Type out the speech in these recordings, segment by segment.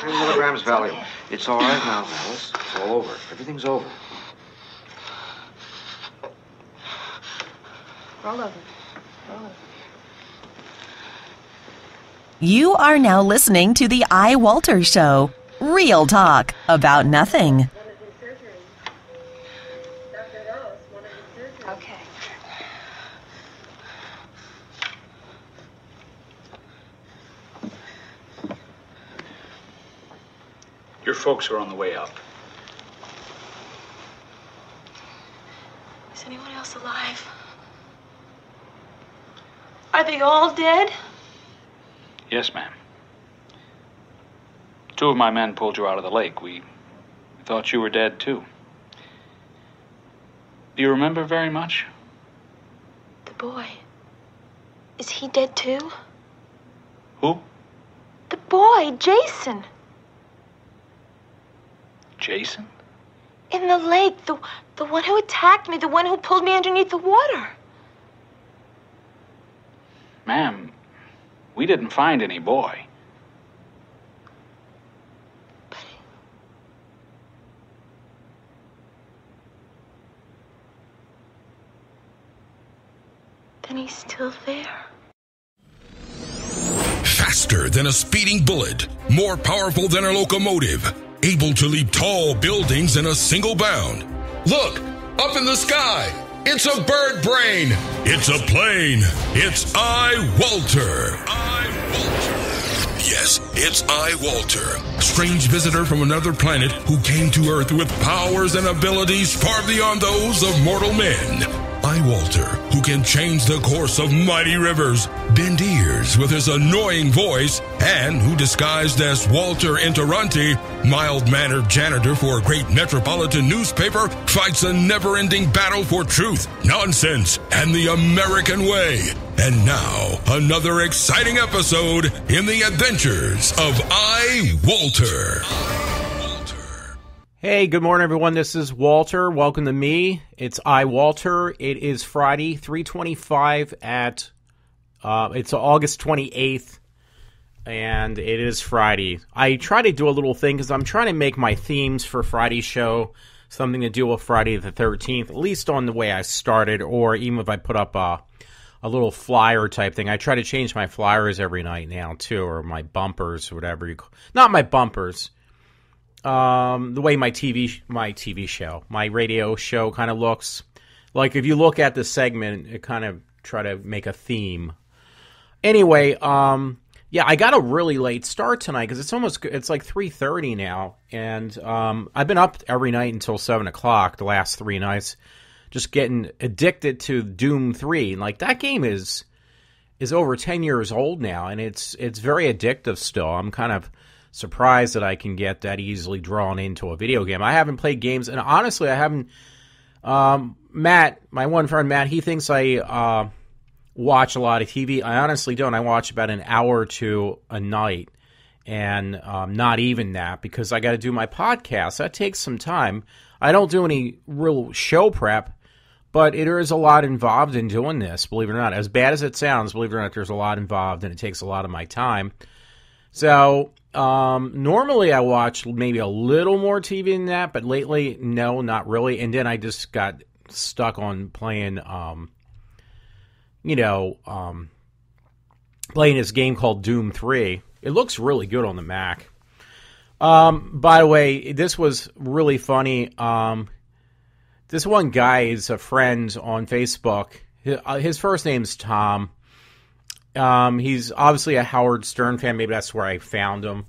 3 milligrams Valium. It's all right now, Alice. It's all over. Everything's over. Roll over. Roll over. You are now listening to the iWalter Show. Real talk about nothing. Okay. Your folks are on the way up. Is anyone else alive? Are they all dead? Yes, ma'am. 2 of my men pulled you out of the lake. We thought you were dead, too. Do you remember very much? The boy. Is he dead too? Who? The boy, Jason. Jason? In the lake. The one who attacked me. The one who pulled me underneath the water. Ma'am, we didn't find any boy. Then he's still there. Faster than a speeding bullet, more powerful than a locomotive, able to leap tall buildings in a single bound. Look, up in the sky, it's a bird brain, it's a plane, it's iWalter. Yes, it's iWalter, strange visitor from another planet who came to Earth with powers and abilities far beyond those of mortal men. iWalter, who can change the course of mighty rivers, bend ears with his annoying voice, and who disguised as Walter Interranti, mild-mannered janitor for a great metropolitan newspaper, fights a never-ending battle for truth, nonsense, and the American way. And now, another exciting episode in the adventures of iWalter. Hey, good morning, everyone. This is Walter. Welcome to me. It's iWalter. It is Friday, 3:25 at, it's August 28th, and it is Friday. I try to do a little thing because I'm trying to make my themes for Friday's show something to do with Friday the 13th, at least on the way I started, or even if I put up a little flyer type thing. I try to change my flyers every night now, too, or my bumpers, or whatever you call. Not my bumpers. The way my radio show kind of looks. Like, if you look at the segment, it kind of try to make a theme. Anyway, yeah, I got a really late start tonight because it's like 3:30 now, and I've been up every night until 7 o'clock the last 3 nights, just getting addicted to Doom 3. And, like, that game is over 10 years old now, and it's very addictive still. I'm kind of surprised that I can get that easily drawn into a video game. I haven't played games, and honestly, I haven't. Matt, my one friend Matt, he thinks I watch a lot of TV. I honestly don't. I watch about an hour or two a night, and not even that, because I got to do my podcast. That takes some time. I don't do any real show prep, but there is a lot involved in doing this, believe it or not. As bad as it sounds, believe it or not, there's a lot involved, and it takes a lot of my time. So, normally I watch maybe a little more TV than that, but lately, no, not really. And then I just got stuck on playing, playing this game called Doom 3. It looks really good on the Mac. By the way, this was really funny. This one guy is a friend on Facebook. His first name's Tom. He's obviously a Howard Stern fan. Maybe that's where I found him.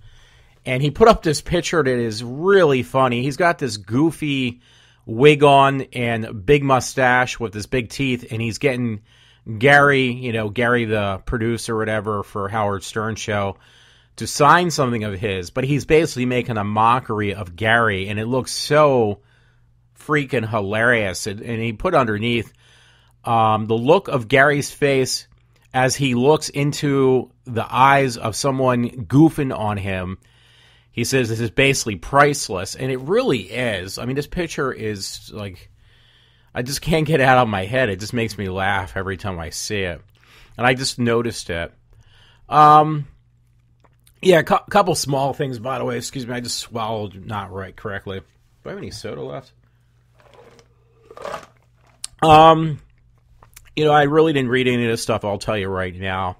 And he put up this picture that is really funny. He's got this goofy wig on and a big mustache with his big teeth, and he's getting Gary, Gary the producer or whatever for Howard Stern show, to sign something of his. But he's basically making a mockery of Gary, and it looks so freaking hilarious. And he put underneath the look of Gary's face as he looks into the eyes of someone goofing on him. He says this is basically priceless, and it really is. I mean, this picture is like, I just can't get it out of my head. It just makes me laugh every time I see it, and I just noticed it. Yeah, couple small things, by the way. Excuse me, I just swallowed not right correctly. Do I have any soda left? I really didn't read any of this stuff, I'll tell you right now.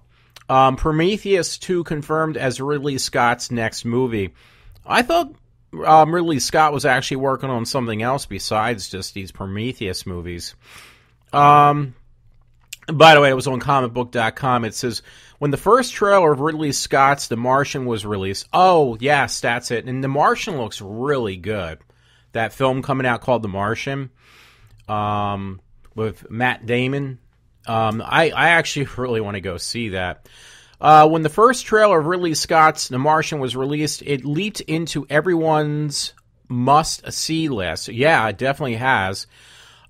Prometheus 2 confirmed as Ridley Scott's next movie. I thought Ridley Scott was actually working on something else besides just these Prometheus movies. By the way, it was on comicbook.com. It says, when the first trailer of Ridley Scott's The Martian was released, oh, yes, that's it. And The Martian looks really good. That film coming out called The Martian with Matt Damon. I actually really want to go see that. When the first trailer of Ridley Scott's The Martian was released, it leaped into everyone's must-see list. Yeah, it definitely has.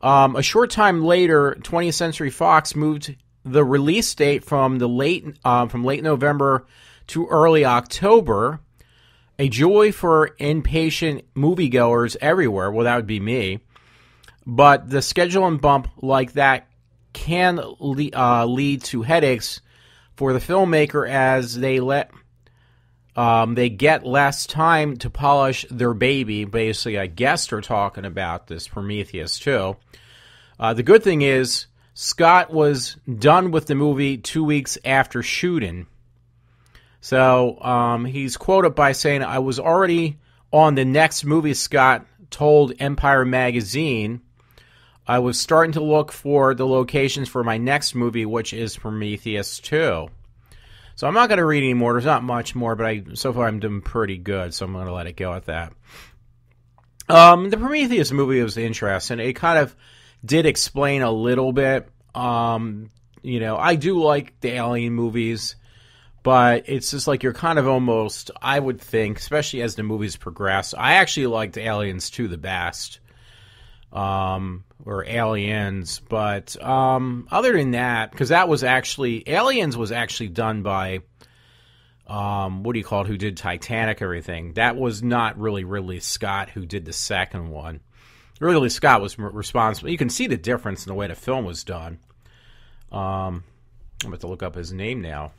A short time later, 20th Century Fox moved the release date from late November to early October. A joy for impatient moviegoers everywhere. Well, that would be me. But the scheduling bump like that can lead to headaches for the filmmaker as they get less time to polish their baby. Basically, I guess they're talking about this Prometheus too. The good thing is Scott was done with the movie 2 weeks after shooting. So he's quoted by saying, "I was already on the next movie," Scott told Empire Magazine. "I was starting to look for the locations for my next movie, which is Prometheus 2. So I'm not going to read any more. There's not much more, but so far I'm doing pretty good, so I'm going to let it go at that. The Prometheus movie was interesting. It kind of did explain a little bit. I do like the Alien movies, but it's just like you're kind of almost, I would think, especially as the movies progress. I actually liked Aliens 2 the best. Or Aliens, but other than that, because that was actually, Aliens was actually done by, who did Titanic, everything. That was not really Ridley Scott who did the second one. Ridley Scott was responsible. You can see the difference in the way the film was done. I'm about to look up his name now.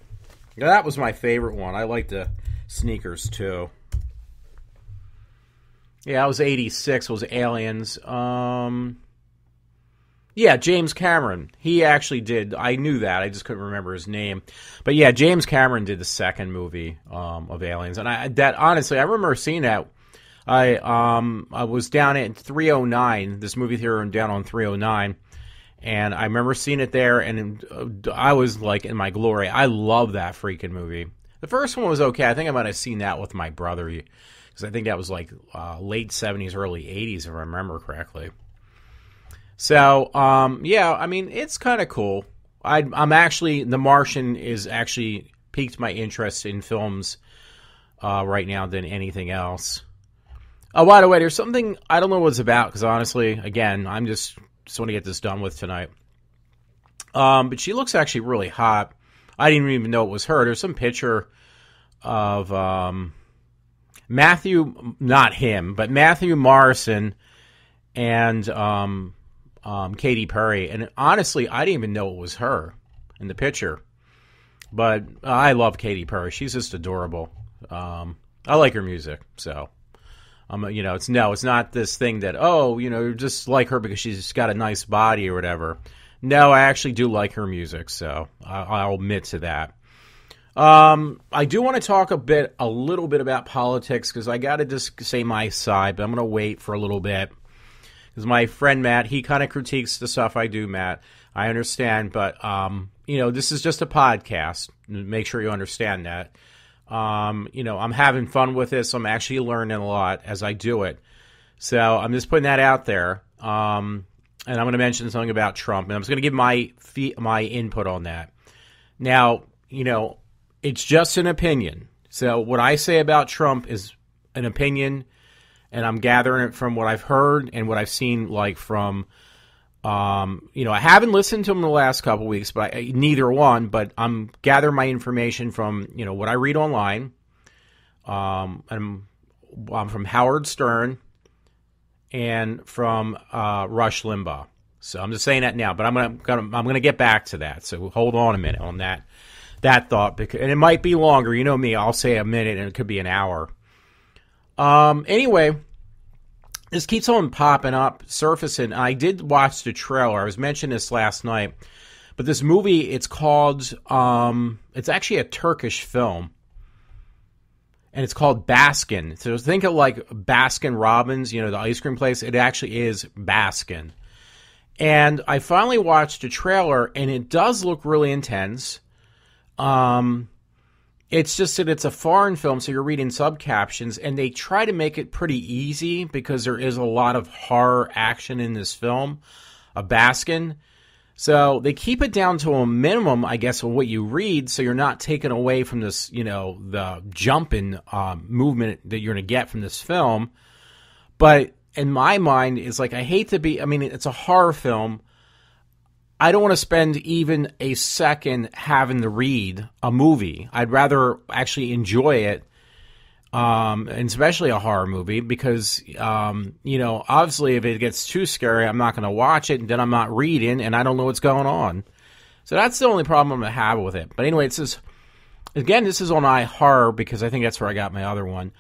That was my favorite one. I like the sneakers too. Yeah, it was 86, was Aliens. Yeah, James Cameron. He actually did. I knew that. I just couldn't remember his name. But yeah, James Cameron did the second movie of Aliens. And honestly, I remember seeing that. I was down at 309, this movie theater down on 309. And I remember seeing it there, and I was like in my glory. I love that freaking movie. The first one was okay. I think I might have seen that with my brother, because I think that was like late 70s, early 80s, if I remember correctly. So, yeah, I mean, it's kind of cool. I'm actually, The Martian is actually piqued my interest in films right now than anything else. Oh, by the way, there's something, I don't know what it's about, because honestly, again, I'm just want to get this done with tonight. But she looks actually really hot. I didn't even know it was her. There's some picture of Matthew, not him, but Matthew Morrison and Katy Perry. And honestly, I didn't even know it was her in the picture. But I love Katy Perry. She's just adorable. I like her music, so it's not this thing that just like her because she's got a nice body or whatever. No, I actually do like her music, so I'll admit to that. I do want to talk a little bit about politics, because I got to just say my side, but I'm going to wait for a little bit. Because my friend Matt, he kind of critiques the stuff I do, Matt. I understand, but, this is just a podcast. Make sure you understand that. I'm having fun with this. I'm actually learning a lot as I do it. So I'm just putting that out there. And I'm going to mention something about Trump, and I'm just going to give my input on that. Now, it's just an opinion. So what I say about Trump is an opinion, and I'm gathering it from what I've heard and what I've seen, like from, I haven't listened to him the last couple weeks, but neither one. But I'm gathering my information from, what I read online. And I'm from Howard Stern and from Rush Limbaugh. So I'm just saying that now, but I'm gonna get back to that. So hold on a minute on that. that thought, because, and it might be longer. You know me, I'll say a minute and it could be an hour. Anyway, this keeps on popping up, surfacing. I did watch the trailer. I was mentioning this last night. But this movie, it's called, it's actually a Turkish film. And it's called Baskin. So think of like Baskin Robbins, you know, the ice cream place. It actually is Baskin. And I finally watched the trailer, and it does look really intense. It's just that it's a foreign film, so you're reading subcaptions, and they try to make it pretty easy because there is a lot of horror action in this film, a Baskin. So they keep it down to a minimum, I guess, of what you read, so you're not taken away from this, you know, the jumping movement that you're going to get from this film. But in my mind, it's like, I hate to be, I mean, it's a horror film. I don't want to spend even a second having to read a movie. I'd rather actually enjoy it, and especially a horror movie, because, you know, obviously if it gets too scary, I'm not going to watch it, and then I'm not reading, and I don't know what's going on. So that's the only problem I'm going to have with it. But anyway, this is on iHorror, because I think that's where I got my other one.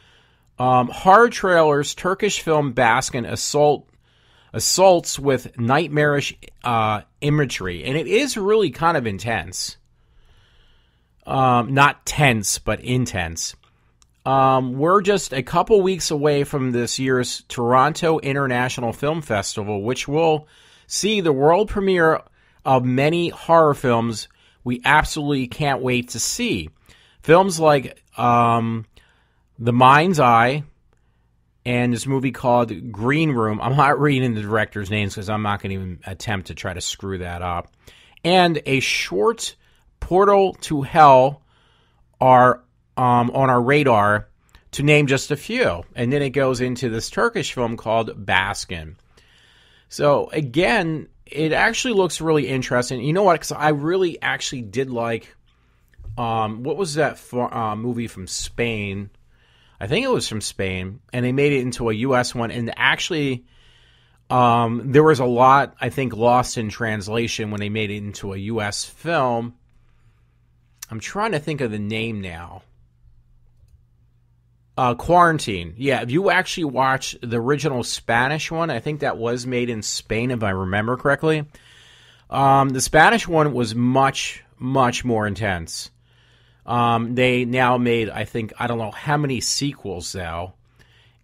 Horror trailers, Turkish film Baskin assaults with nightmarish imagery. And it is really kind of intense. Not tense, but intense. We're just a couple weeks away from this year's Toronto International Film Festival, which will see the world premiere of many horror films we absolutely can't wait to see. Films like The Mind's Eye and this movie called Green Room. I'm not reading the director's names because I'm not going to even attempt to try to screw that up. And a short Portal to Hell are on our radar, to name just a few. And then it goes into this Turkish film called Baskin. So again, it actually looks really interesting. You know what? Because I really actually did like, what was that movie from Spain? I think it was from Spain, and they made it into a U.S. one. And actually, there was a lot, I think, lost in translation when they made it into a U.S. film. I'm trying to think of the name now. Quarantine. Yeah, if you actually watch the original Spanish one, I think that was made in Spain, if I remember correctly. The Spanish one was much, much more intense. They now made, I think, I don't know how many sequels now.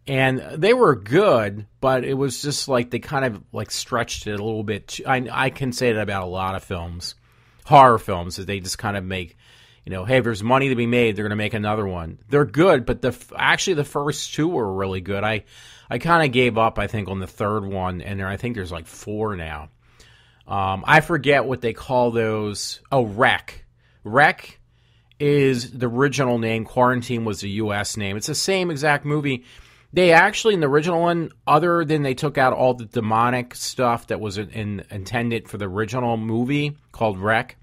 And they were good, but it was just like they kind of like stretched it a little bit. I can say that about a lot of films, horror films, that they just kind of make, you know, hey, if there's money to be made, they're going to make another one. They're good, but actually the first two were really good. I kind of gave up, I think, on the third one, and I think there's like 4 now. I forget what they call those. Oh, Wreck. Wreck is the original name. Quarantine was the U.S. name. It's the same exact movie. They actually, in the original one, other than they took out all the demonic stuff that was intended for the original movie called Wreck,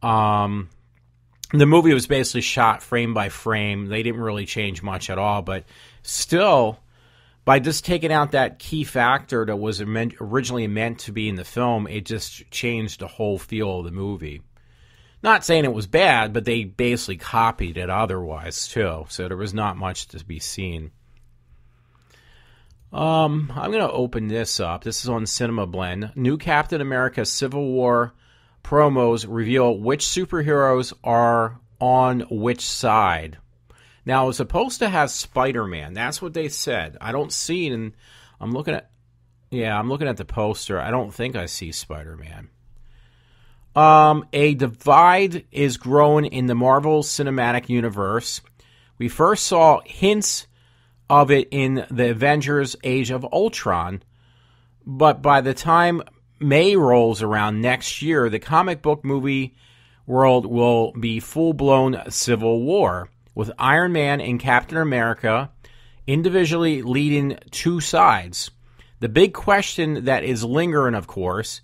the movie was basically shot frame by frame. They didn't really change much at all, but still, by just taking out that key factor that was originally meant to be in the film, it just changed the whole feel of the movie. Not saying it was bad, but they basically copied it otherwise, too, so there was not much to be seen. I'm going to open this up. This is on Cinema Blend. New Captain America Civil War promos reveal which superheroes are on which side. Now, it was supposed to have Spider-Man. That's what they said. I don't see it, and I'm looking at the poster. I don't think I see Spider-Man. A divide is growing in the Marvel Cinematic Universe. We first saw hints of it in the Avengers Age of Ultron, but by the time May rolls around next year, the comic book movie world will be full-blown civil war, with Iron Man and Captain America individually leading 2 sides. The big question that is lingering, of course,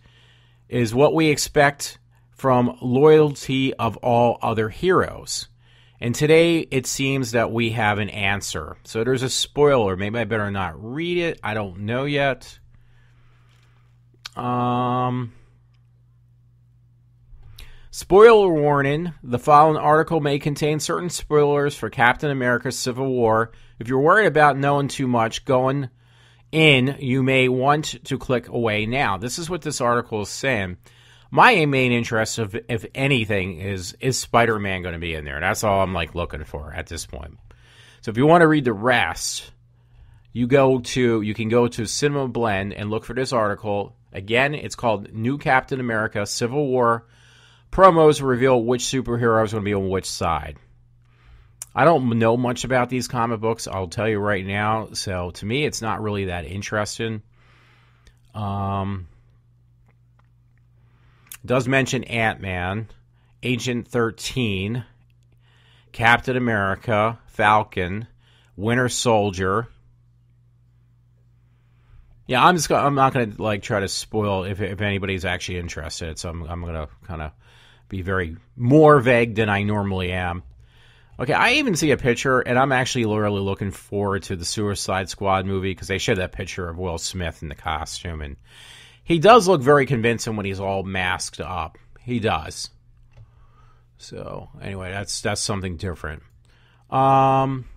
is what we expect from loyalty of all other heroes. And today, it seems that we have an answer. So there's a spoiler. Maybe I better not read it. I don't know yet. Spoiler warning, the following article may contain certain spoilers for Captain America Civil War. If you're worried about knowing too much going in, you may want to click away now. This is what this article is saying. My main interest, if anything, is Spider-Man going to be in there? That's all I'm looking for at this point. So if you want to read the rest, you can go to Cinema Blend and look for this article. Again, it's called New Captain America Civil War. Promos reveal which superhero is going to be on which side. I don't know much about these comic books, I'll tell you right now. So to me, it's not really that interesting. It does mention Ant-Man, Agent 13, Captain America, Falcon, Winter Soldier. Yeah, I'm not going to try to spoil if anybody's actually interested. So I'm going to kind of be more vague than I normally am. Okay, I even see a picture, and I'm actually really looking forward to the Suicide Squad movie because they showed that picture of Will Smith in the costume, and he does look very convincing when he's all masked up. He does. So anyway, that's something different. You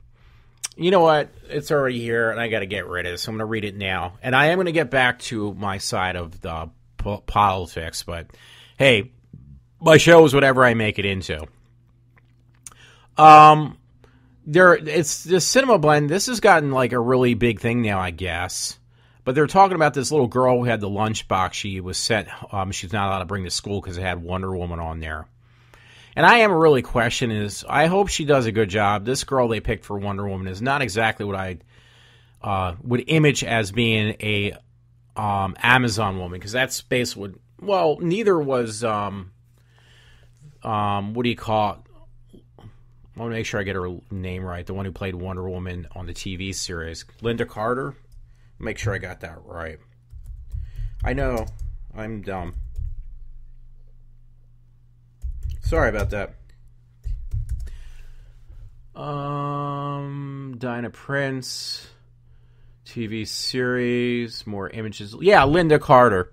know what? It's already here, and I got to get rid of it, so I'm going to read it now. And I am going to get back to my side of the politics, but hey, my show is whatever I make it into. It's the Cinema Blend. This has gotten a really big thing now, I guess. But they're talking about this little girl who had the lunchbox she was sent. She's not allowed to bring to school because it had Wonder Woman on there. And I am really questioning this. I hope she does a good job. This girl they picked for Wonder Woman is not exactly what I would image as being a Amazon woman, because that's basically neither was what do you call it? I want to make sure I get her name right. The one who played Wonder Woman on the TV series, Linda Carter. Make sure I got that right. I know I'm dumb. Sorry about that. Dinah Prince, TV series, more images. Yeah, Linda Carter.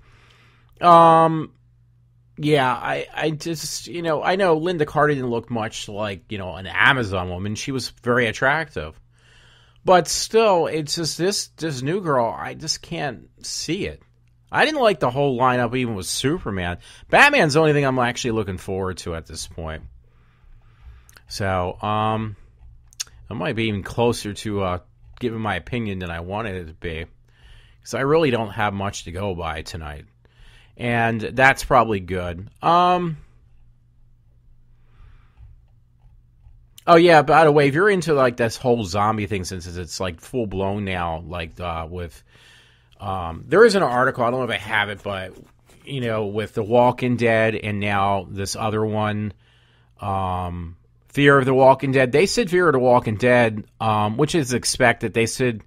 Yeah, I just, I know Linda Carter didn't look much like, an Amazon woman. She was very attractive. But still, it's just this new girl, I just can't see it. I didn't like the whole lineup even with Superman. Batman's the only thing I'm actually looking forward to at this point. So, I might be even closer to giving my opinion than I wanted it to be. Because I really don't have much to go by tonight. And that's probably good. Oh, yeah, by the way, if you're into, this whole zombie thing, since it's, full-blown now, with... there is an article, I don't know if I have it, but, with The Walking Dead and now this other one, Fear of the Walking Dead. They said Fear of the Walking Dead, which is expected. They said...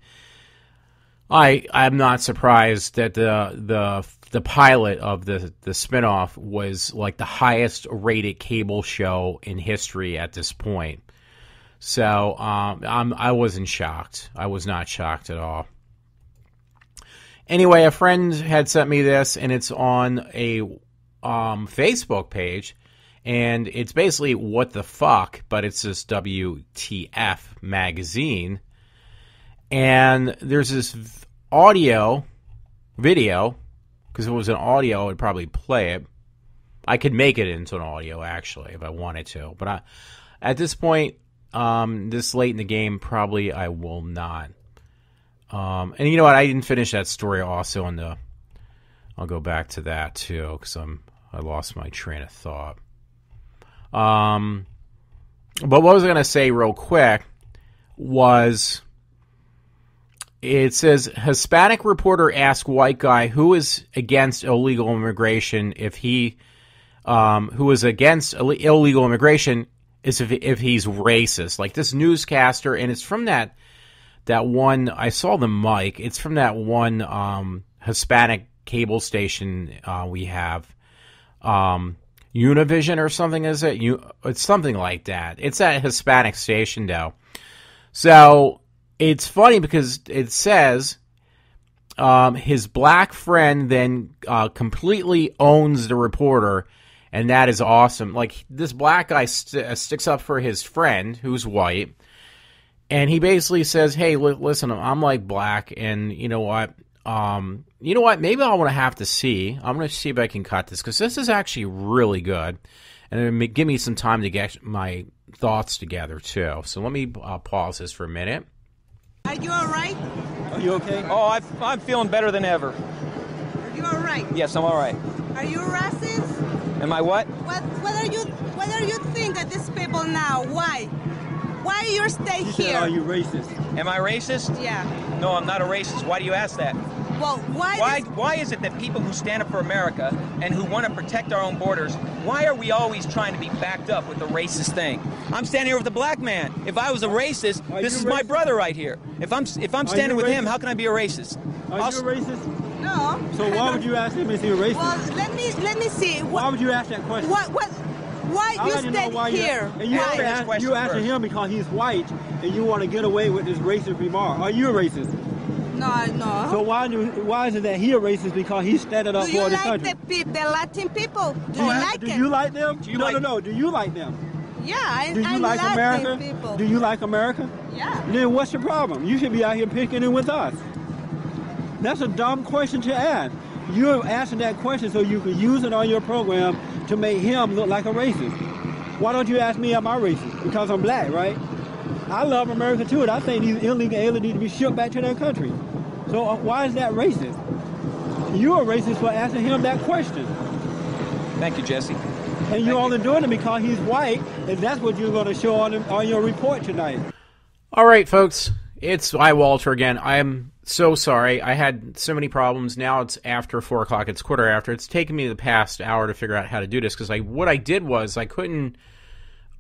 I'm not surprised that the pilot of the spinoff was the highest rated cable show in history at this point. So I wasn't shocked. I was not shocked at all. Anyway, a friend had sent me this, and it's on a Facebook page, and it's basically What the Fuck, but it's this WTF magazine. And there's this video, because if it was an audio, I would probably play it. I could make it into an audio, actually, if I wanted to. But at this point, this late in the game, probably I will not. And you know what? I didn't finish that story also I'll go back to that, too, because I lost my train of thought. But what I was going to say real quick was... It says, Hispanic reporter asks white guy who is against illegal immigration if who is against illegal immigration is if he's racist. This newscaster, and it's from that one, I saw the mic, it's from that one Hispanic cable station we have, Univision or something, is it? It's something like that. It's that Hispanic station, though. So... It's funny because it says his black friend then completely owns the reporter And that is awesome. Like, this black guy sticks up for his friend, who's white, and he basically says, hey, listen, I'm like black, and you know what? Maybe I want to have to see. I'm going to see if I can cut this, because this is actually really good. And it'll give me some time to get my thoughts together, too. So let me pause this for a minute. Are you all right? Are you okay? Oh, I'm feeling better than ever. Are you all right? Yes, I'm all right. Are you racist? Am I what? What are you think of these people now? Why? Why you stay You here? said, are you racist? Am I racist? Yeah. No, I'm not a racist. Why do you ask that? Well, Why is it that people who stand up for America and who want to protect our own borders, why are we always trying to be backed up with the racist thing? I'm standing here with a black man. If I was a racist, this is my brother right here. If I'm standing with him, how can I be a racist? Are you a racist? No. So why would you ask him if he's a racist? Well, let me see. Why would you ask that question? Why you stay here? And you asking him because he's white and you want to get away with this racist remark. Are you a racist? No. So why is it that he a racist because he's standing up for the country? Do you like the Latin people? Do you like them? Do you like them? No. Do you like them? Yeah, I like Latin America? people. Do you like America? Yeah. Then what's the problem? You should be out here picking it with us. That's a dumb question to ask. You're asking that question so you can use it on your program to make him look like a racist. Why don't you ask me, am I racist? Because I'm black, right? I love America too, and I think these illegal aliens need to be shipped back to their country. So why is that racist? You're a racist for asking him that question. Thank you, Jesse. And you're only doing it because he's white, and that's what you're going to show on your report tonight. All right, folks. It's iWalter again. I'm so sorry. I had so many problems. Now it's after 4 o'clock. It's quarter after. It's taken me the past hour to figure out how to do this because what I did was I couldn't...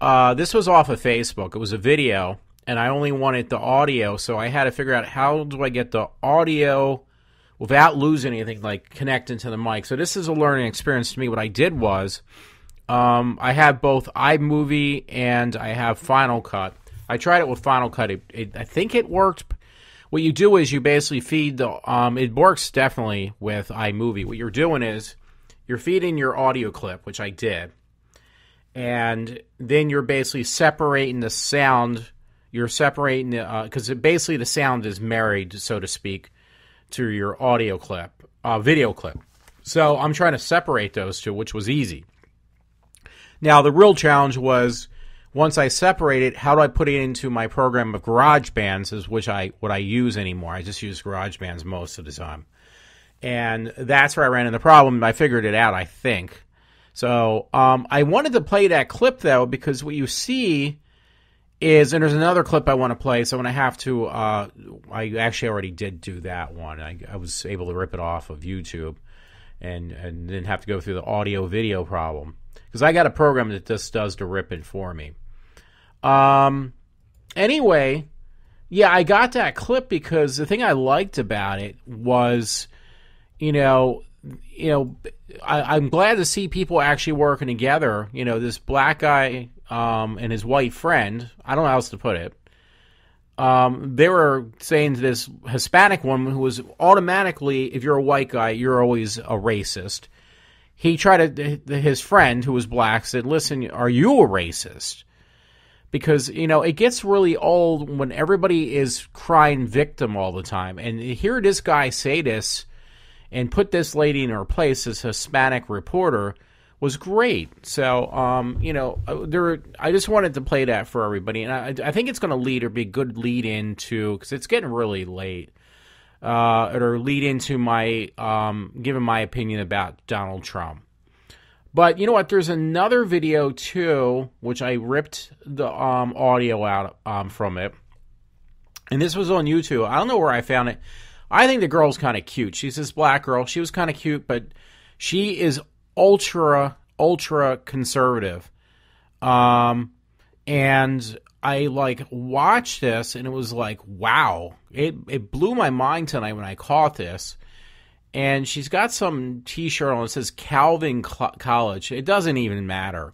this was off of Facebook. It was a video, and I only wanted the audio, so I had to figure out how do I get the audio without losing anything, like connecting to the mic. So this is a learning experience to me. What I did was I have both iMovie and I have Final Cut. I tried it with Final Cut. I think it worked. What you do is you basically feed the... it works definitely with iMovie. What you're doing is you're feeding your audio clip, which I did, and then you're basically separating the sound. You're separating the... because basically the sound is married, so to speak, to your audio clip, video clip. So I'm trying to separate those two, which was easy. Now, the real challenge was... once I separate it, how do I put it into my program of GarageBands, is what I use anymore. I just use GarageBands most of the time. And that's where I ran into the problem. I figured it out, I think. So I wanted to play that clip, though, because what you see is, and there's another clip I want to play, so I'm going to have to, I actually already did do that one. I was able to rip it off of YouTube and didn't have to go through the audio-video problem. Because I got a program that just does the ripping for me. Anyway, yeah, I got that clip because the thing I liked about it was, I'm glad to see people actually working together. This black guy and his white friend, I don't know how else to put it. They were saying to this Hispanic woman who was automatically, if you're a white guy, you're always a racist. He tried to, his friend who was black said, listen, are you a racist? Because, it gets really old when everybody is crying victim all the time. And hear this guy say this and put this lady in her place, this Hispanic reporter, was great. So, I just wanted to play that for everybody. And I think it's going to be a good lead into, because it's getting really late. Or lead into my giving my opinion about Donald Trump. But you know what? There's another video too, which I ripped the audio out from it, and this was on YouTube. I don't know where I found it. I think the girl's kind of cute. She's this black girl. She was kind of cute, but she is ultra conservative. And I watched this and it was like, wow, it blew my mind tonight when I caught this. And she's got some t-shirt on that says Calvin College. It doesn't even matter.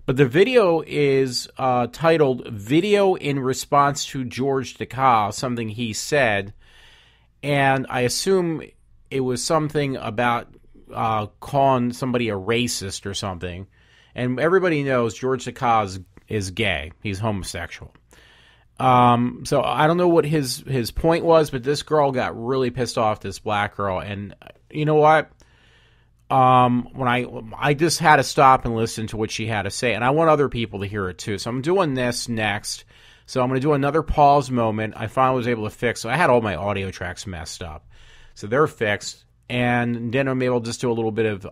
But the video is titled Video in Response to George DeCau, something he said. And I assume it was something about calling somebody a racist or something. And everybody knows George Takei is gay. He's homosexual. So I don't know what his point was, but this girl got really pissed off, this black girl. And you know what? When I just had to stop and listen to what she had to say, and I want other people to hear it too. So I'm doing this next. So I'm going to do another pause moment. I finally was able to fix. So I had all my audio tracks messed up, so they're fixed. And then I'm able to just do a little bit of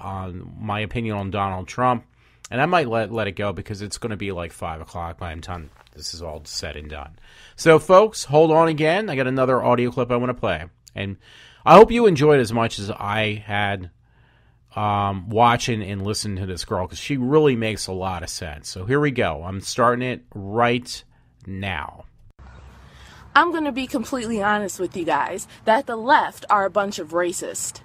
my opinion on Donald Trump, and I might let it go because it's going to be like 5 o'clock by the time this is all said and done. So folks, hold on again. I got another audio clip I want to play, and I hope you enjoyed as much as I had. Watching and listening to this girl, because she really makes a lot of sense. So here we go. I'm starting it right now. I'm going to be completely honest with you guys that the left are a bunch of racists.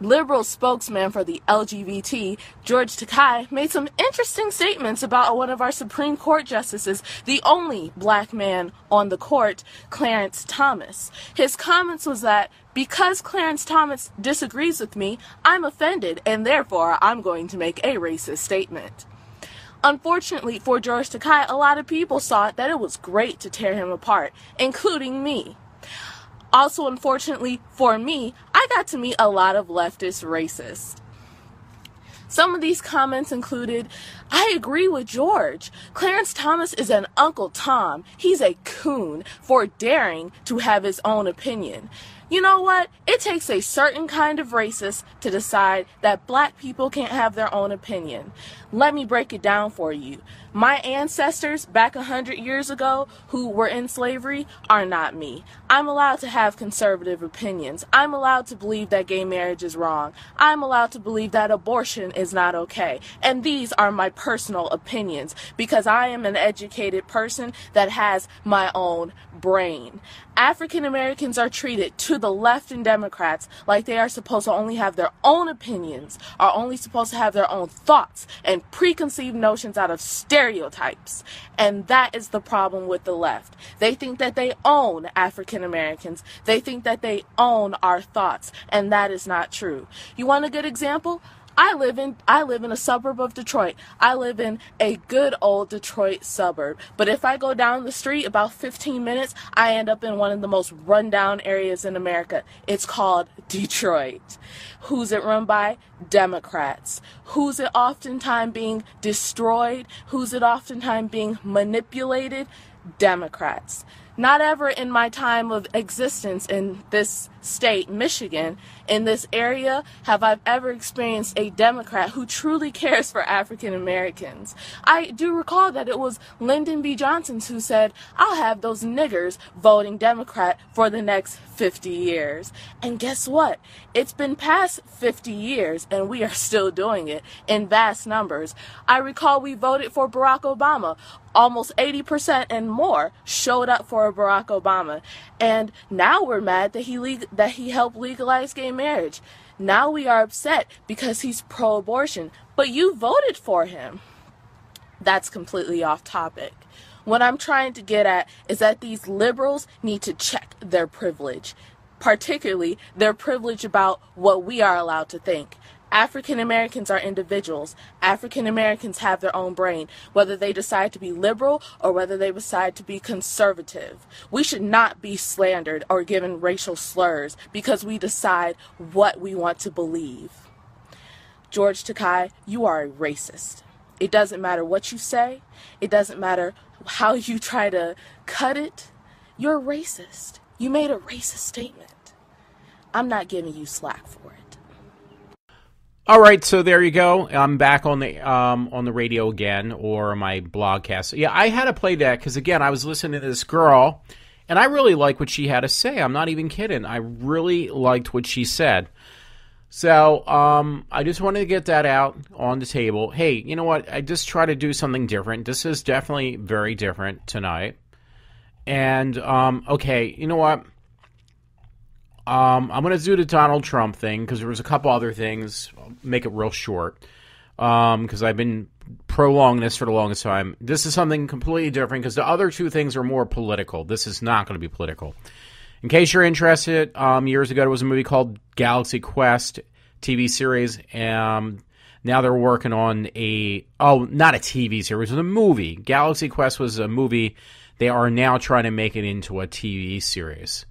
Liberal spokesman for the LGBT, George Takei, made some interesting statements about one of our Supreme Court justices, the only black man on the court, Clarence Thomas. His comments was that because Clarence Thomas disagrees with me, I'm offended, and therefore I'm going to make a racist statement. Unfortunately for George Takei, a lot of people thought that it was great to tear him apart, including me. Also, unfortunately for me, I got to meet a lot of leftist racists. Some of these comments included, I agree with George. Clarence Thomas is an Uncle Tom. He's a coon for daring to have his own opinion. You know what? It takes a certain kind of racist to decide that black people can't have their own opinion. Let me break it down for you. My ancestors back 100 years ago who were in slavery are not me. I'm allowed to have conservative opinions. I'm allowed to believe that gay marriage is wrong. I'm allowed to believe that abortion is not okay. And these are my personal opinions because I am an educated person that has my own brain. African Americans are treated to the left and Democrats like they are supposed to only have their own opinions, are only supposed to have their own thoughts and preconceived notions out of stereotypes. And that is the problem with the left. They think that they own African Americans. They think that they own our thoughts, and that is not true. You want a good example? I live in a suburb of Detroit. I live in a good old Detroit suburb. But if I go down the street about 15 minutes, I end up in one of the most rundown areas in America. It's called Detroit. Who's it run by? Democrats. Who's it oftentimes being destroyed? Who's it oftentimes being manipulated? Democrats. Not ever in my time of existence in this state, Michigan, in this area, have I ever experienced a Democrat who truly cares for African Americans. I do recall that it was Lyndon B. Johnson who said, I'll have those niggers voting Democrat for the next 50 years. And guess what? It's been past 50 years and we are still doing it in vast numbers. I recall we voted for Barack Obama. Almost 80% and more showed up for Barack Obama. And now we're mad that he helped legalize gay marriage. Now we are upset because he's pro-abortion. But you voted for him. That's completely off topic. What I'm trying to get at is that these liberals need to check their privilege, particularly their privilege about what we are allowed to think. African Americans are individuals. African Americans have their own brain, whether they decide to be liberal or whether they decide to be conservative. We should not be slandered or given racial slurs because we decide what we want to believe. George Takei, you are a racist. It doesn't matter what you say. It doesn't matter how you try to cut it. You're a racist. You made a racist statement. I'm not giving you slack for it. All right, so there you go. I'm back on the radio again, or my blogcast. Yeah, I had to play that because, again, I was listening to this girl, and I really like what she had to say. I'm not even kidding. I really liked what she said. So I just wanted to get that out on the table. Hey, you know what? I just try to do something different. This is definitely very different tonight. And, okay, you know what? I'm going to do the Donald Trump thing because there was a couple other things. I'll make it real short because I've been prolonging this for the longest time. This is something completely different because the other two things are more political. This is not going to be political. In case you're interested, years ago there was a movie called Galaxy Quest. TV series. Now they're working on not a TV series, it was a movie. Galaxy Quest was a movie. They are now trying to make it into a TV series.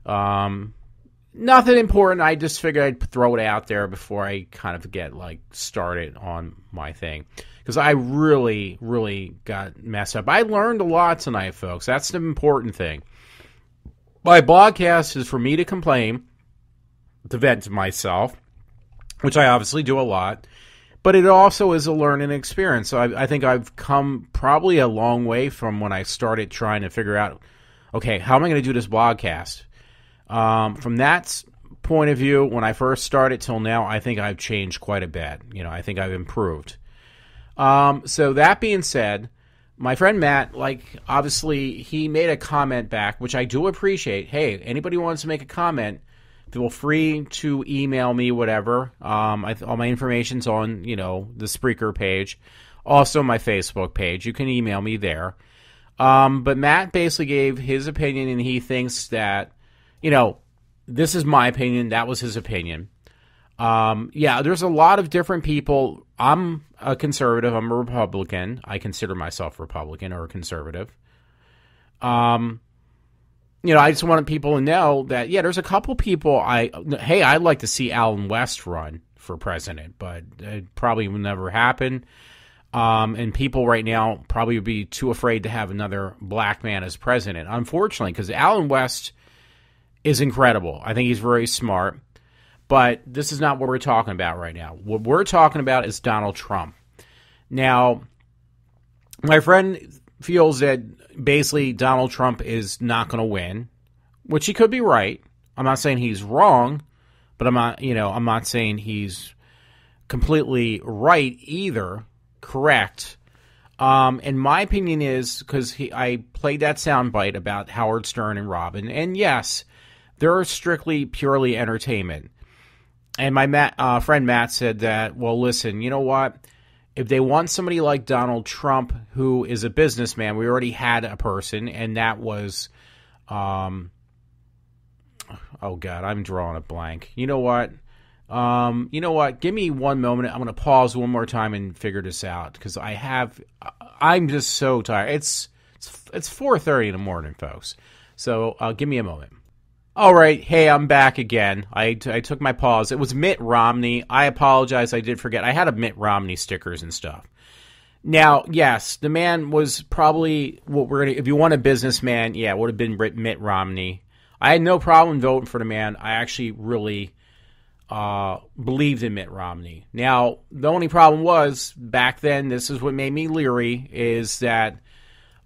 Nothing important. I just figured I'd throw it out there before I kind of get started on my thing. Because I really, really got messed up. I learned a lot tonight, folks. That's the important thing. My podcast is for me to complain, to vent to myself, which I obviously do a lot. But it also is a learning experience. So I think I've come probably a long way from when I started trying to figure out, okay, how am I going to do this podcast? From that point of view, when I first started till now, I think I've changed quite a bit. I think I've improved. So that being said, my friend Matt, obviously he made a comment back, which I do appreciate. Hey, anybody who wants to make a comment, feel free to email me, whatever. All my information's on, the Spreaker page. Also my Facebook page. You can email me there. But Matt basically gave his opinion, and he thinks that, this is my opinion. That was his opinion. There's a lot of different people. I'm a conservative. I'm a Republican. I consider myself Republican or a conservative. I just wanted people to know that, there's a couple people I'd like to see Alan West run for president, but it probably will never happen. And people right now probably would be too afraid to have another black man as president, unfortunately, because Alan West is incredible. I think he's very smart, but this is not what we're talking about right now. What we're talking about is Donald Trump. Now, my friend feels that basically Donald Trump is not going to win, which he could be right. I'm not saying he's wrong, but I'm not saying he's completely right either. Correct. And my opinion is, because I played that soundbite about Howard Stern and Robin, and yes, they're strictly purely entertainment. And my friend Matt said that, well, listen, you know what? If they want somebody like Donald Trump, who is a businessman, we already had a person, and that was, oh God, I'm drawing a blank. You know what? Give me one moment. I'm going to pause one more time and figure this out, because I'm just so tired. It's 4:30 in the morning, folks. So give me a moment. All right. Hey, I'm back again. I took my pause. It was Mitt Romney. I apologize. I did forget. I had a Mitt Romney stickers and stuff. Now, yes, the man was probably if you want a businessman, it would have been Mitt Romney. I had no problem voting for the man. I actually really believed in Mitt Romney. Now, the only problem was, back then, this is what made me leery, is that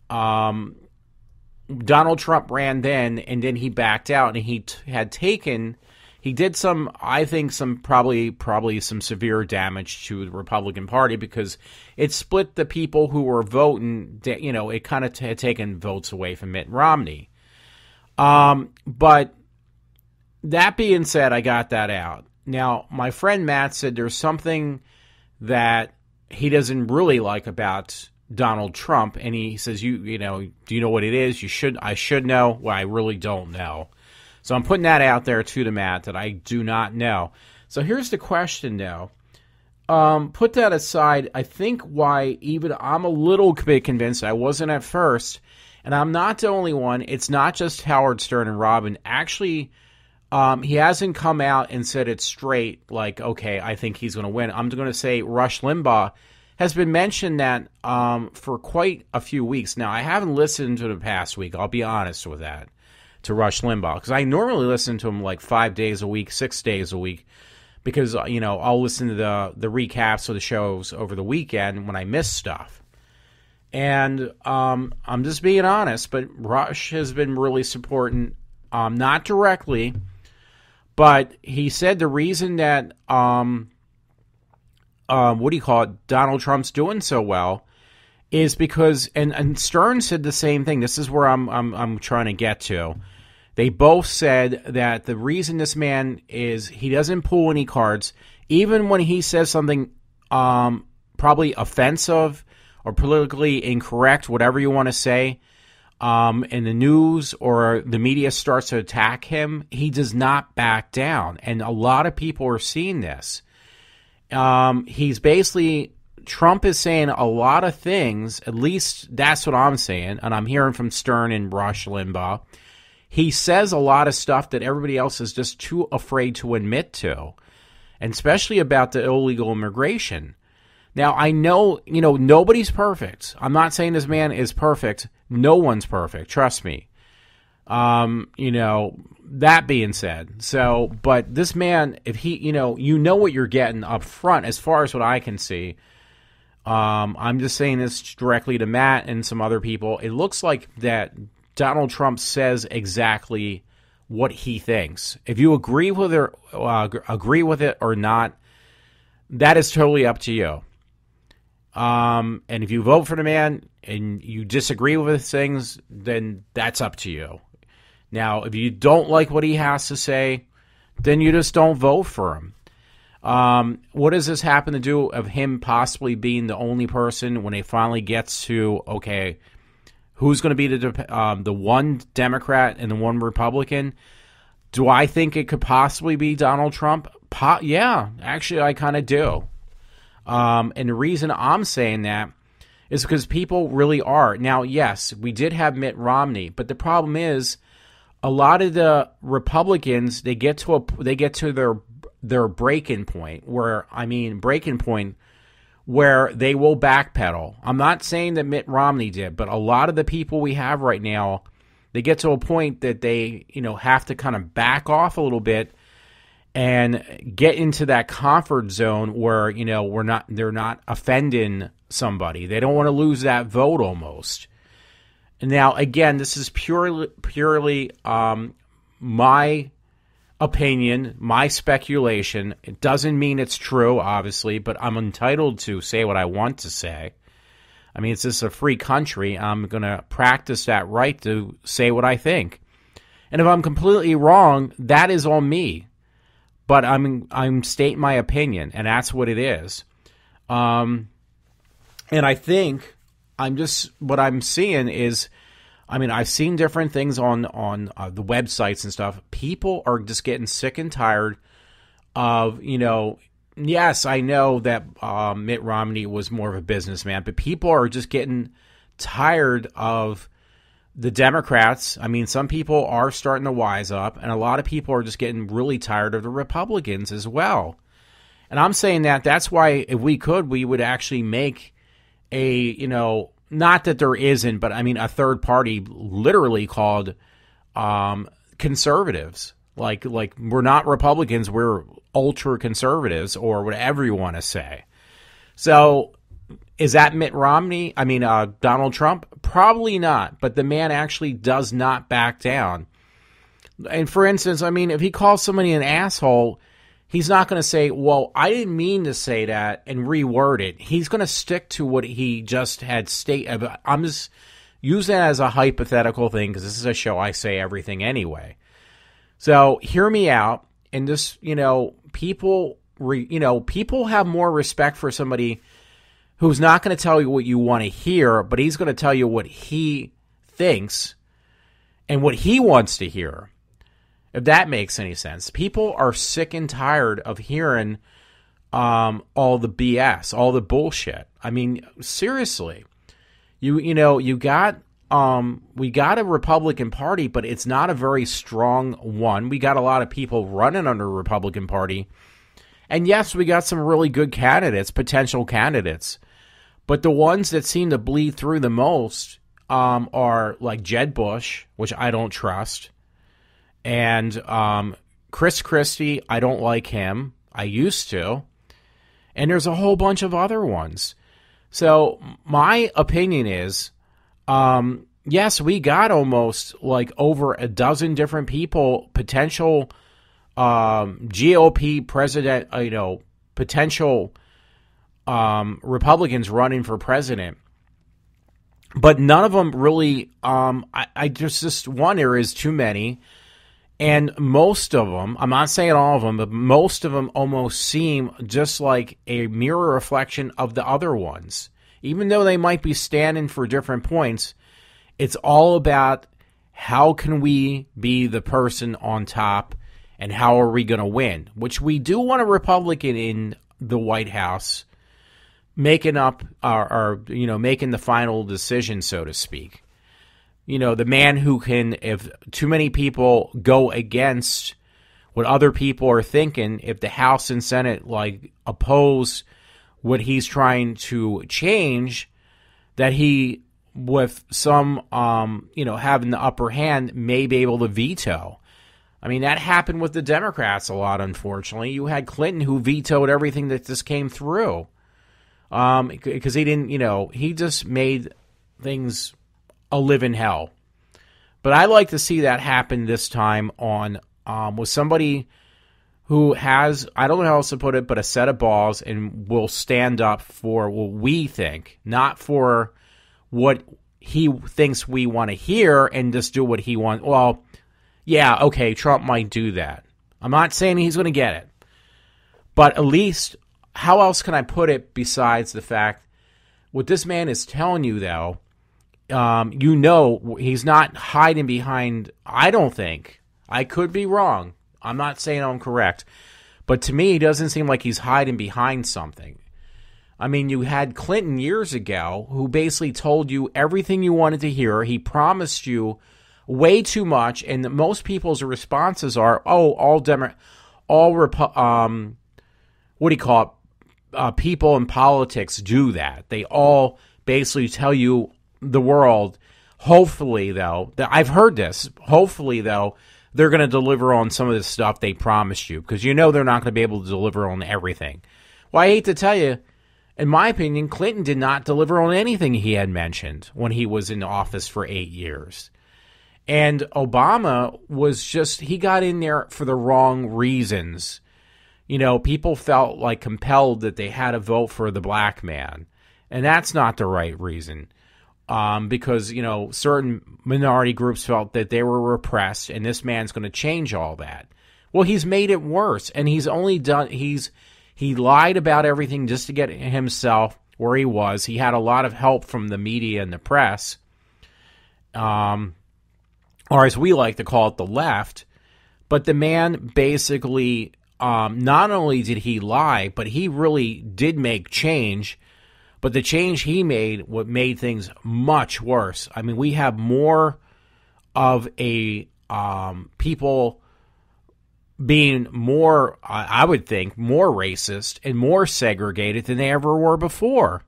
Donald Trump ran then, and then he backed out, and he did some, I think, probably some severe damage to the Republican Party, because it split the people who were voting. It kind of had taken votes away from Mitt Romney. But that being said, I got that out. Now, my friend Matt said there's something that he doesn't really like about Donald Trump, and he says, do you know what it is? I should know. Well, I really don't know. So I'm putting that out there too to Matt, that I do not know. So here's the question, though. Put that aside. I think why even I'm a little bit convinced, I wasn't at first, and I'm not the only one. It's not just Howard Stern and Robin. Actually, he hasn't come out and said it straight, okay, I think he's going to win. I'm going to say Rush Limbaugh has been mentioned that for quite a few weeks now. I haven't listened to the past week, I'll be honest with that, to Rush Limbaugh, because I normally listen to him 5 days a week, 6 days a week, because, I'll listen to the recaps of the shows over the weekend when I miss stuff. And I'm just being honest, but Rush has been really supporting, not directly, but he said the reason that Donald Trump's doing so well is because, and Stern said the same thing. This is where I'm trying to get to. They both said that the reason this man is, he doesn't pull any cards, even when he says something probably offensive or politically incorrect, whatever you want to say. and the news or the media starts to attack him, he does not back down. And a lot of people are seeing this. He's basically, Trump is saying a lot of things, at least that's what I'm saying, and I'm hearing from Stern and Rush Limbaugh. He says a lot of stuff that everybody else is just too afraid to admit to, and especially about the illegal immigration. Now, I know, nobody's perfect. I'm not saying this man is perfect. No one's perfect. Trust me. That being said, but this man, if he, you know what you're getting up front, as far as what I can see. I'm just saying this directly to Matt and some other people. It looks like that Donald Trump says exactly what he thinks. If you agree with it or not, that is totally up to you. And if you vote for the man and you disagree with his things, then that's up to you. Now, if you don't like what he has to say, then you just don't vote for him. What does this happen to do of him possibly being the only person when it finally gets to, okay, who's going to be the one Democrat and the one Republican? Do I think it could possibly be Donald Trump? Yeah, actually, I kind of do. And the reason I'm saying that is because people really are. Now, yes, we did have Mitt Romney, but the problem is a lot of the Republicans, they get to their breaking point where they will backpedal. I'm not saying that Mitt Romney did, but a lot of the people we have right now, they get to a point that they, have to kind of back off a little bit and get into that comfort zone where, they're not offending somebody. They don't want to lose that vote almost. Now, again, this is purely my opinion, my speculation. It doesn't mean it's true, obviously, but I'm entitled to say what I want to say. I mean, it's just a free country. I'm going to practice that right to say what I think. And if I'm completely wrong, that is on me. But I'm stating my opinion, and that's what it is. And I think what I'm seeing is, I've seen different things on the websites and stuff. People are just getting sick and tired of, yes, I know that Mitt Romney was more of a businessman, but people are just getting tired of the Democrats. Some people are starting to wise up, and a lot of people are just getting really tired of the Republicans as well. And I'm saying that's why, if we could, we would actually make a, not that there isn't, but a third party literally called conservatives. Like we're not Republicans, we're ultra conservatives, or whatever you want to say. So is that Mitt Romney? Donald Trump? Probably not, but the man actually does not back down. And for instance, if he calls somebody an asshole, he's not going to say, well, I didn't mean to say that, and reword it. He's going to stick to what he just had stated. I'm just using that as a hypothetical thing because this is a show I say everything anyway. So hear me out. And this, people have more respect for somebody who's not going to tell you what you want to hear, but he's going to tell you what he thinks and what he wants to hear. If that makes any sense. People are sick and tired of hearing all the BS, all the bullshit. Seriously. We got a Republican Party, but it's not a very strong one. We got a lot of people running under the Republican Party. And yes, we got some really good candidates, potential candidates. But the ones that seem to bleed through the most are like Jeb Bush, which I don't trust. And Chris Christie, I don't like him. I used to. And there's a whole bunch of other ones. So my opinion is, yes, we got almost like over a dozen different people, potential GOP president, potential Republicans running for president. But none of them really, I just one, there is too many. And most of them, I'm not saying all of them, but most of them almost seem just like a mirror reflection of the other ones. Even though they might be standing for different points, It's all about how can we be the person on top and how are we going to win, which we do want a Republican in the White House making up making the final decision, so to speak. The man who can, if too many people go against what other people are thinking, if the House and Senate oppose what he's trying to change, that he, with some, having the upper hand, may be able to veto. I mean, that happened with the Democrats a lot, unfortunately. You had Clinton who vetoed everything that just came through. Because he didn't, he just made things a living hell. But I like to see that happen this time on with somebody who has, I don't know how else to put it, but a set of balls and will stand up for what we think, not for what he thinks we want to hear and just do what he wants. Well, yeah, okay, Trump might do that. I'm not saying he's going to get it. But at least, how else can I put it besides the fact, what this man is telling you, though, he's not hiding behind, I don't think. I could be wrong. I'm not saying I'm correct. But to me, it doesn't seem like he's hiding behind something. I mean, you had Clinton years ago who basically told you everything you wanted to hear. He promised you way too much, and most people's responses are, people in politics do that. They all basically tell you the world. Hopefully, though, I've heard this. Hopefully, though, they're going to deliver on some of the stuff they promised you, because they're not going to be able to deliver on everything. Well, I hate to tell you, in my opinion, Clinton did not deliver on anything he had mentioned when he was in office for 8 years. And Obama he got in there for the wrong reasons. People felt compelled that they had to vote for the black man. And that's not the right reason. Because, certain minority groups felt that they were repressed, and this man's going to change all that. Well, he's made it worse, and he lied about everything just to get himself where he was. He had a lot of help from the media and the press, or as we like to call it, the left. But the man basically, not only did he lie, but he really did make change. But the change he made, what made things much worse. I mean, we have more of a people being more, I would think, more racist and more segregated than they ever were before.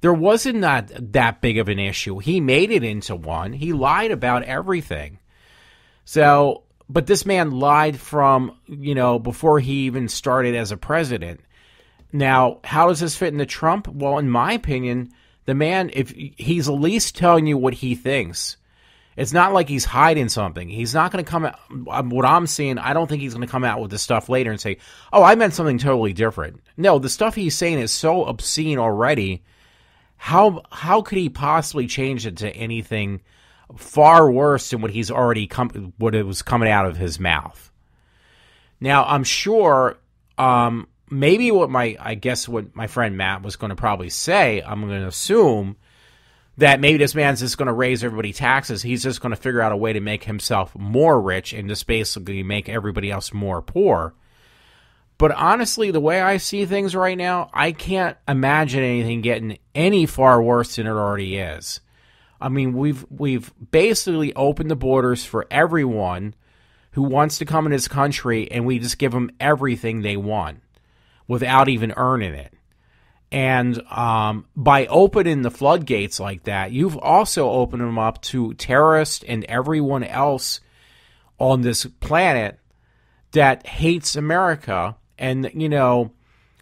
There wasn't that big of an issue. He made it into one. He lied about everything. So, but this man lied from, before he even started as a president. Now, how does this fit into Trump? Well, in my opinion, the man, if he's at least telling you what he thinks, it's not like he's hiding something. He's not going to come out, what I'm seeing, I don't think he's going to come out with this stuff later and say, oh, I meant something totally different. No, the stuff he's saying is so obscene already. How could he possibly change it to anything far worse than what he's already what it was coming out of his mouth? Now, I'm sure, maybe what my friend Matt was going to probably say, I'm going to assume that maybe this man's just going to raise everybody taxes. He's just going to figure out a way to make himself more rich and just basically make everybody else more poor. But honestly, the way I see things right now, I can't imagine anything getting any far worse than it already is. I mean, we've basically opened the borders for everyone who wants to come in this country, and we just give them everything they want without even earning it. And by opening the floodgates like that, you've also opened them up to terrorists and everyone else on this planet that hates America. And,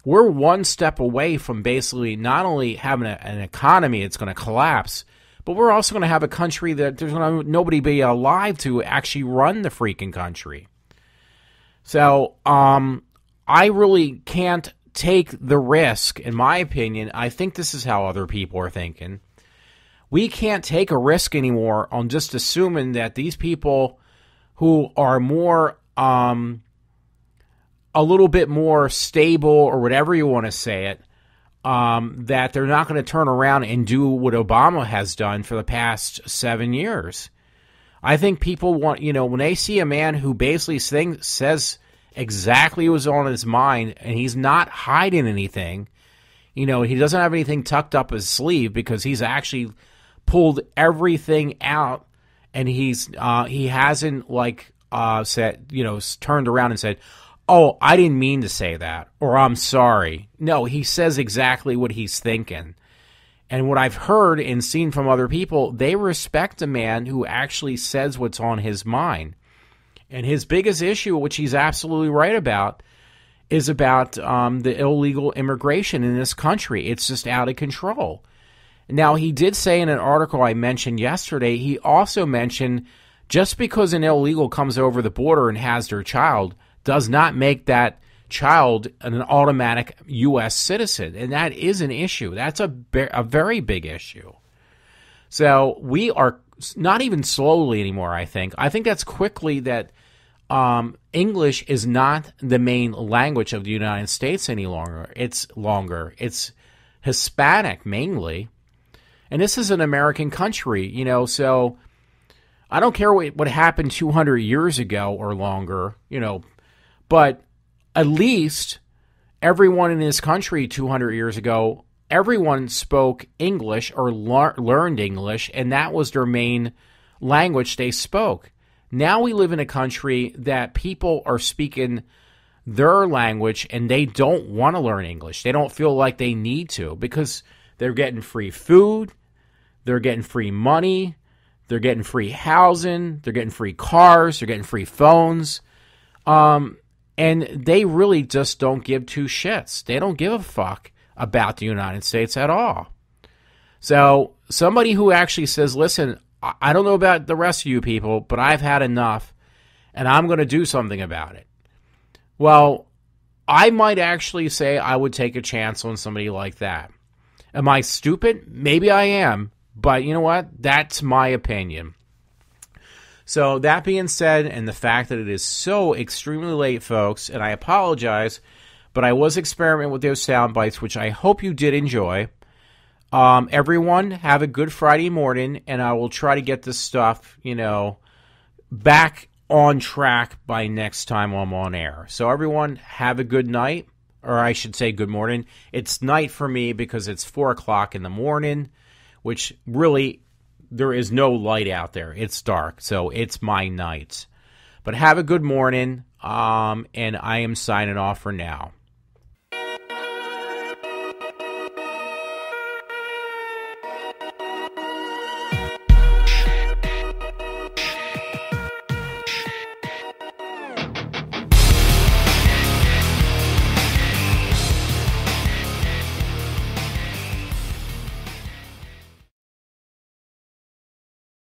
we're one step away from basically not only having an economy that's going to collapse, but we're also going to have a country that there's going to nobody be alive to actually run the freaking country. So, I really can't take the risk, in my opinion. I think this is how other people are thinking. We can't take a risk anymore on just assuming that these people who are more, a little bit more stable, or whatever you want to say it, that they're not going to turn around and do what Obama has done for the past 7 years. I think people want, when they see a man who basically says exactly what's on his mind, and he's not hiding anything, he doesn't have anything tucked up his sleeve, because he's actually pulled everything out, and he hasn't said, turned around and said, "Oh, I didn't mean to say that," or "I'm sorry." No, he says exactly what he's thinking. And what I've heard and seen from other people, they respect a man who actually says what's on his mind. And his biggest issue, which he's absolutely right about, is about the illegal immigration in this country. It's just out of control. Now, he did say in an article I mentioned yesterday, he also mentioned just because an illegal comes over the border and has their child does not make that child an automatic U.S. citizen. And that is an issue. That's a very big issue. So we are not even slowly anymore, I think. I think that's quickly that English is not the main language of the United States any longer. It's Hispanic mainly. And this is an American country, so I don't care what happened 200 years ago or longer, but at least everyone in this country 200 years ago, everyone spoke English or learned English, and that was their main language they spoke. Now we live in a country that people are speaking their language, and they don't want to learn English. They don't feel like they need to, because they're getting free food, they're getting free money, they're getting free housing, they're getting free cars, they're getting free phones. And they really just don't give two shits. They don't give a fuck about the United States at all. So somebody who actually says, "Listen, I don't know about the rest of you people, but I've had enough, and I'm going to do something about it." Well, I might actually say I would take a chance on somebody like that. Am I stupid? Maybe I am. But you know what? That's my opinion. So that being said, and the fact that it is so extremely late, folks, and I apologize, but I was experimenting with those sound bites, which I hope you did enjoy. Everyone, have a good Friday morning, and I will try to get this stuff, back on track by next time I'm on air. So everyone, have a good night, or I should say good morning. It's night for me because it's 4 o'clock in the morning, which really, there is no light out there. It's dark, so it's my night. But have a good morning, and I am signing off for now.